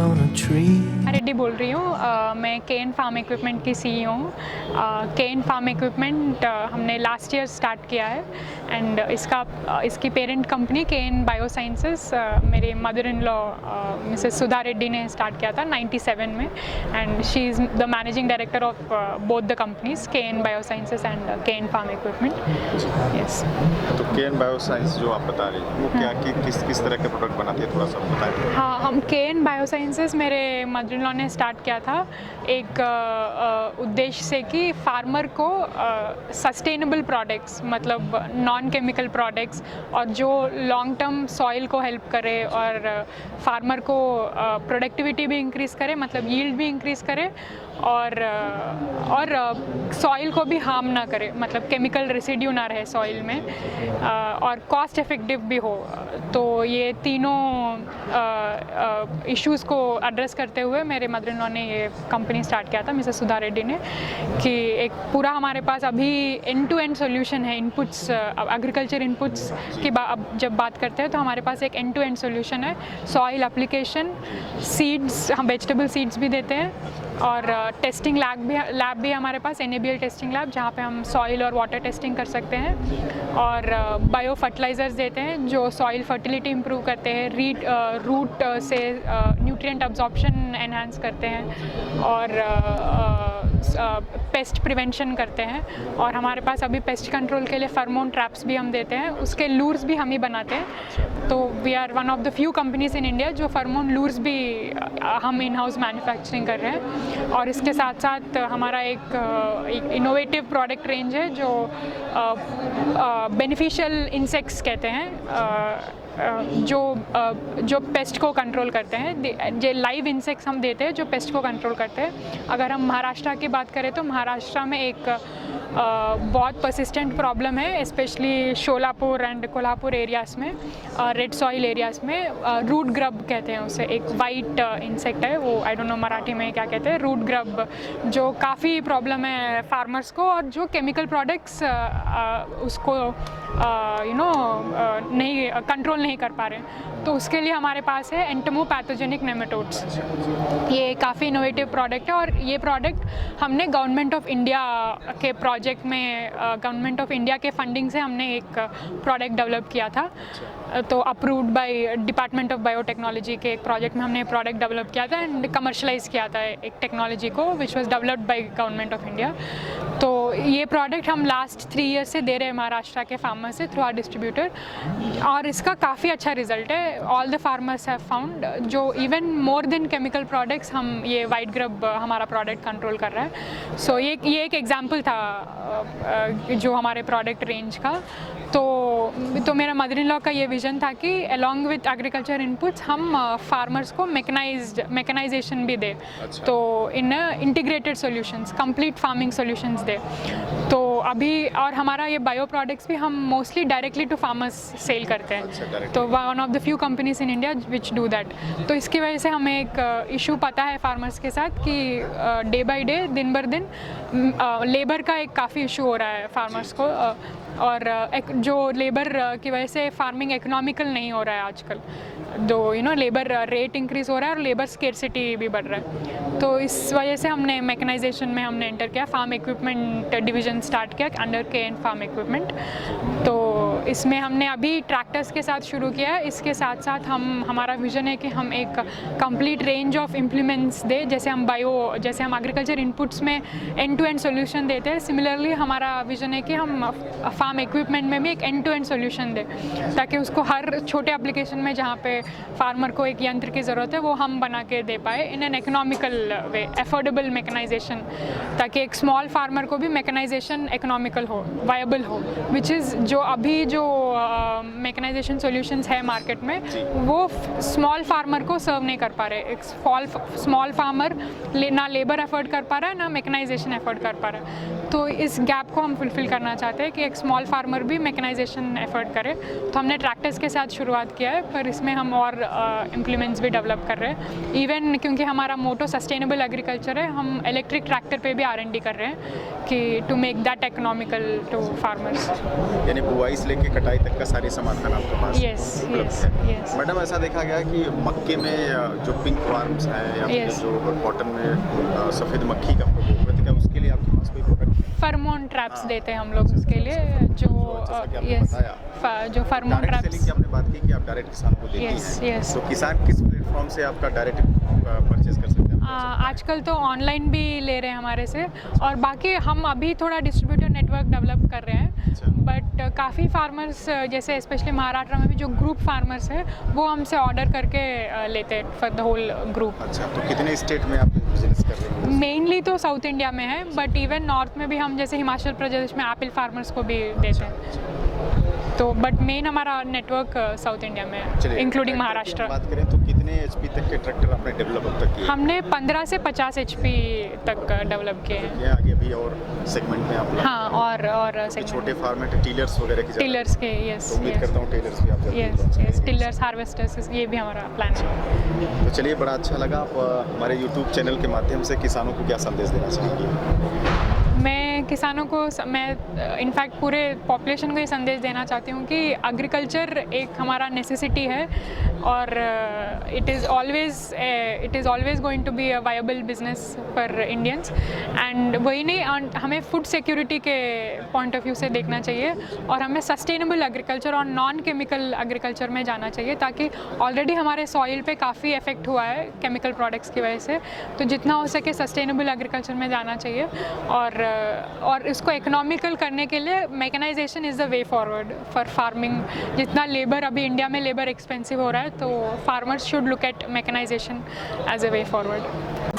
on a tree. Reddy बोल रही हूँ। मैं केन फार्म इक्विपमेंट की सीईओ हूँ। केन फार्म इक्विपमेंट हमने लास्ट ईयर स्टार्ट किया है एंड इसकी पेरेंट कंपनी केन बायोसाइंसेस मेरे mother in law Mrs Sudha Reddy ने स्टार्ट किया था 97 में and she is the managing director of both the companies Ken Biosciences and Ken Farm Equipment. Yes. तो केन बायोसाइंस जो आप बता रही हैं वो क्या किस तरह के प्रोडक्ट बनाती है, थोड़ा सा बताएं। हाँ, हम केन बायोसाइंसेस मेरे मदर इन लॉ ने स्टार्ट किया था एक उद्देश्य से कि फार्मर को सस्टेनेबल प्रोडक्ट्स मतलब नॉन केमिकल प्रोडक्ट्स और जो लॉन्ग टर्म सॉइल को हेल्प करे और फार्मर को प्रोडक्टिविटी भी इंक्रीज़ करे मतलब यील्ड भी इंक्रीज़ करे और सॉइल को भी हार्म ना करे मतलब केमिकल रेसिड्यू ना रहे सॉइल में और कॉस्ट इफेक्टिव भी हो। तो ये तीनों इश्यूज़ को एड्रेस करते हुए मेरे मदर इन लॉ ने ये कंपनी स्टार्ट किया था मिसेस सुधा रेड्डी ने कि एक पूरा हमारे पास अभी एंड टू एंड सॉल्यूशन है इनपुट्स एग्रीकल्चर इनपुट्स की अब जब बात करते हैं तो हमारे पास एक एंड टू एंड सॉल्यूशन है। सॉइल एप्लीकेशन, सीड्स, हम वेजिटेबल सीड्स भी देते हैं और टेस्टिंग लैब भी हमारे पास NABL टेस्टिंग लैब जहाँ पे हम सॉइल और वाटर टेस्टिंग कर सकते हैं और बायो फर्टिलाइज़र्स देते हैं जो सॉइल फर्टिलिटी इम्प्रूव करते हैं, रूट से न्यूट्रिएंट अब्जॉर्प्शन एनहांस करते हैं और पेस्ट प्रिवेंशन करते हैं और हमारे पास अभी पेस्ट कंट्रोल के लिए फेरोमोन ट्रैप्स भी हम देते हैं, उसके लूर्स भी हम ही बनाते हैं। तो we are one of the few companies in India जो फेरोमोन लूर्स भी हम इन हाउस मैन्युफैक्चरिंग कर रहे हैं और इसके साथ साथ हमारा एक इनोवेटिव प्रोडक्ट रेंज है जो बेनिफिशियल इंसेक्ट्स कहते हैं जो पेस्ट को कंट्रोल करते हैं। जो लाइव इंसेक्ट्स हम देते हैं जो पेस्ट को कंट्रोल करते हैं। अगर हम महाराष्ट्र की बात करें तो महाराष्ट्र में एक बहुत परसिस्टेंट प्रॉब्लम है specially Sholapur and Kolhapur areas में, रेड सॉइल एरियाज़ में रूट ग्रब कहते हैं उसे, एक वाइट इंसेक्ट है वो, आई डोंट नो मराठी में क्या कहते हैं, रूट ग्रब, जो काफ़ी प्रॉब्लम है फार्मर्स को और जो केमिकल प्रोडक्ट्स उसको नहीं कंट्रोल नहीं कर पा रहे। तो उसके लिए हमारे पास है एंटोमोपैथोजेनिक नेमेटोड्स। ये काफ़ी इनोवेटिव प्रोडक्ट है और ये प्रोडक्ट हमने गवर्नमेंट ऑफ इंडिया के प्रोजेक्ट में गवर्नमेंट ऑफ इंडिया के फंडिंग से हमने एक प्रोडक्ट डेवलप किया था। तो approved by department of biotechnology के एक प्रोजेक्ट में हमने प्रोडक्ट डेवलप किया था एंड कमर्शलाइज़ किया था एक टेक्नोलॉजी को which was developed by government of India. तो ये प्रोडक्ट हम लास्ट 3 ईयर्स से दे रहे हैं महाराष्ट्र के फार्मर से थ्रू आवर डिस्ट्रीब्यूटर और इसका काफ़ी अच्छा रिजल्ट है। All the farmers have found जो even more than chemical products हम ये वाइट ग्रब हमारा प्रोडक्ट कंट्रोल कर रहा है। सो ये एक एग्जांपल था जो हमारे प्रोडक्ट रेंज का। तो मेरा मदर इन लॉ का ये विज़न था कि अलॉन्ग विथ एग्रीकल्चर इनपुट्स हम फार्मर्स को मैकेनाइजेशन भी दे। अच्छा। तो in integrated solutions, complete farming solutions दे। तो अभी और हमारा ये बायो प्रोडक्ट्स भी हम mostly directly to farmers sell करते हैं। अच्छा, तो one of the few companies in India which do that. तो इसकी वजह से हमें एक इशू पता है फार्मर्स के साथ कि डे बाई डे, दिन बर दिन लेबर का एक काफ़ी इशू हो रहा है फार्मर्स को और जो लेबर की वजह से फार्मिंग इकोनॉमिकल नहीं हो रहा है आजकल। लेबर रेट इंक्रीज़ हो रहा है और लेबर स्केर्सिटी भी बढ़ रहा है। तो इस वजह से हमने मैकेनाइजेशन में हमने एंटर किया, फार्म इक्विपमेंट डिवीज़न स्टार्ट किया अंडर केन फार्म इक्विपमेंट। तो इसमें हमने अभी ट्रैक्टर्स के साथ शुरू किया है। इसके साथ साथ हमारा विज़न है कि हम एक कंप्लीट रेंज ऑफ इम्प्लीमेंट्स दे, जैसे हम एग्रीकल्चर इनपुट्स में एंड टू एंड सोल्यूशन देते हैं। सिमिलरली हमारा विज़न है कि हम फार्म इक्विपमेंट में भी एक एंड टू एंड सोल्यूशन दे ताकि उसको हर छोटे एप्लीकेशन में जहाँ पे फार्मर को एक यंत्र की ज़रूरत है वो हम बना के दे पाए in an economical way, affordable mechanisation, ताकि एक स्मॉल फार्मर को भी मैकेनाइजेशन इकोनॉमिकल हो, वायबल हो, विच इज़ जो अभी जो मैकेनाइजेशन सॉल्यूशंस है मार्केट में वो स्मॉल फार्मर को सर्व नहीं कर पा रहे। एक स्मॉल फार्मर ना लेबर एफर्ट कर पा रहा है ना मैकेनाइजेशन एफर्ट कर पा रहा है। तो इस गैप को हम फुलफ़िल करना चाहते हैं कि एक स्मॉल फार्मर भी मैकेनाइजेशन एफर्ट करे। तो हमने ट्रैक्टर्स के साथ शुरुआत किया है पर इसमें हम और इम्प्लीमेंट्स भी डेवलप कर रहे हैं। इवन क्योंकि हमारा मोटो सस्टेनेबल एग्रीकल्चर है, हम इलेक्ट्रिक ट्रैक्टर पे भी R&D कर रहे हैं कि to make that economical to farmers. यानी बुआई से लेके कटाई तक का सारी समाधान आपके पास Yes, उपलब्ध yes, है। yes. मैडम ऐसा देखा गया कि मक्के में जो पिंक वर्म्स हैं या फिर Yes. जो कॉटन में सफ़ेद मक्खी का प्रकोप है, तो क्या उसके लिए आपके पास कोई प्रोडक्ट फरमोन ट्रैप्स हाँ। देते हैं हम लोग उसके लिए जो जैसा कि आपने यस बताया। जो फरमोन डायरेक्ट ट्रैप्स सेलिंग की आपने बात की कि आप डायरेक्ट किसान को देती Yes, हैं, yes. तो किसान किस प्लेटफॉर्म से आपका डायरेक्ट परचेज कर सकते हैं? आजकल तो ऑनलाइन भी ले रहे हैं हमारे से, और बाकी हम अभी थोड़ा डिस्ट्रीब्यूटर नेटवर्क डेवलप कर रहे हैं, अच्छा। बट काफ़ी फार्मर्स जैसे स्पेशली महाराष्ट्र में भी जो ग्रुप फार्मर्स हैं वो हमसे ऑर्डर करके लेते हैं फॉर द होल ग्रुप। अच्छा, तो कितने स्टेट में आप बिजनेस कर रहे हैं? मेनली तो साउथ इंडिया में है, बट इवन नॉर्थ में भी हम जैसे हिमाचल प्रदेश में एप्पल फार्मर्स को भी देते हैं, तो बट मेन हमारा नेटवर्क साउथ इंडिया में है, चलिए, इंक्लूडिंग ट्रैक्टर की महाराष्ट्र। बात करें तो कितने एचपी तक के ट्रैक्टर आपने डेवलप अब तक किए? हमने 15 से 50 HP तक डेवलप किए हैं। ये आगे भी और सेगमेंट में आप लोग हाँ, और छोटे segment फार्म में टीलर्स वगैरह की ज़्यादा- टिलर्स के, यस तो उम्मीद करता हूँ टेलर्स भी आप जल्दी यस launch यस करेंगे। टिलर्स हार्वेस्टर्स, ये भी हमारा प्लान है। तो चलिए, बड़ा अच्छा लगा। आप हमारे यूट्यूब चैनल के माध्यम से किसानों को क्या संदेश देना चाहेंगे? मैं किसानों को मैं इनफैक्ट पूरे पॉपुलेशन को ये संदेश देना चाहती हूँ कि एग्रीकल्चर एक हमारा नेसेसिटी है, और it is always going to be a viable business for Indians, and वही नहीं, हमें फूड सिक्योरिटी के पॉइंट ऑफ व्यू से देखना चाहिए, और हमें सस्टेनेबल एग्रीकल्चर और नॉन केमिकल एग्रीकल्चर में जाना चाहिए, ताकि ऑलरेडी हमारे सॉइल पे काफ़ी इफेक्ट हुआ है केमिकल प्रोडक्ट्स की वजह से, तो जितना हो सके सस्टेनेबल एग्रीकल्चर में जाना चाहिए, और इसको इकोनॉमिकल करने के लिए mechanisation is the way forward for farming. जितना लेबर अभी इंडिया में लेबर एक्सपेंसिव हो रहा है, तो farmers should look at mechanisation as a way forward.